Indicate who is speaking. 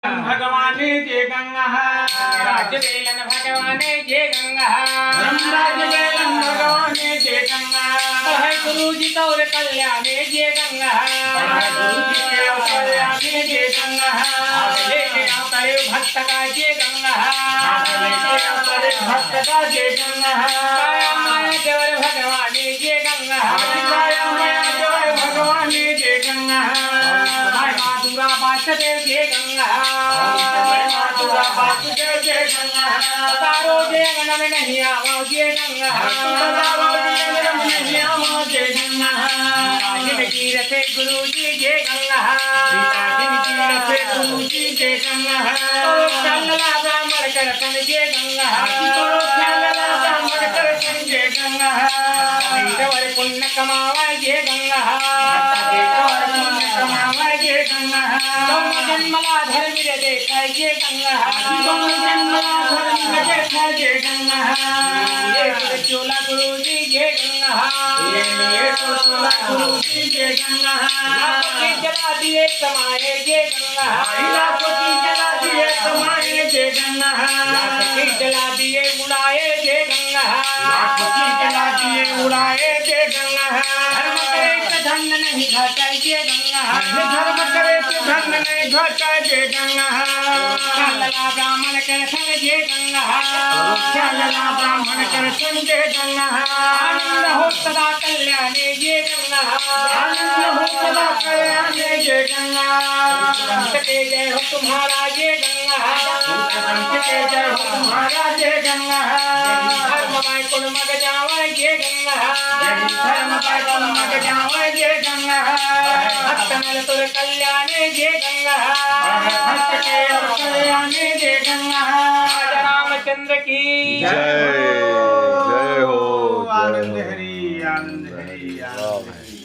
Speaker 1: भगवाने जय गंगा राज्य वेलन भगवाने जय गंगा राज्य वेलन भगवाने जय गंगा गुरु जी तौर कल्याणे जय गंगा गुरु जी के कल्याणे जय गंगा लेके अवतरे भक्त का जय गंगा लेके अवतरे भक्त का जय गंगा काया माया देवर भगवाने जय गंगा काया माया देवर भगवाने जय गंगा माधुरा वासुदेव जय गंगा माधुरा वासुदेव जय गंगा तारो जय गंगा में नहीं आओ जय गंगा तारो जय गंगा में नहीं आओ जय गंगा काजिन कीरते गुरु जी जय गंगा काजिन कीरते गुरु जी जय गंगा तो चलला ब्राह्मण करतन जय गंगा तो चलला ब्राह्मण करतन जय गंगा देवर पुण्य कमावा जय गंगा देवर पुण्य कमावा जय गंगा जन्मला धर्म रे देखा जय गंगा जन्मला धर्म रे देखा जय गंगा ये चोला गुरु जी जय गंगा ये चोला गुरु जी जय गंगा लाखों जला दिए समाये जय गंगा लाखों जला दिए समाये जय गंगा लाखों जला दिए उड़ाए जय गंगा लाखों जला दिए उड़ाए जय गंगा धर्म करे तो धन नहीं घटाए जय गंगा धर्म करे तो धन नहीं घटाए जय गंगा चलला ब्राह्मण कर संग जय गंगा चलला ब्राह्मण कर संग जय गंगा आनंद हो सदा कल्याणे जय गंगा आनंद हो सदा कल्याणे जय गंगा संत के जय हो तुम्हारा जय गंगा संत के जय हो तुम्हारा जय गंगा धर्म पाए कुल मग जावे जय गंगा धर्म पाए कुल मग जावे जय गंगा भक्त नर तुर कल्याणे जय गंगा भक्त के कल्याणे जय गंगा राजा रामचंद्र की
Speaker 2: जय हो
Speaker 1: आनंद हरि आनंद हरि आनंद हरि।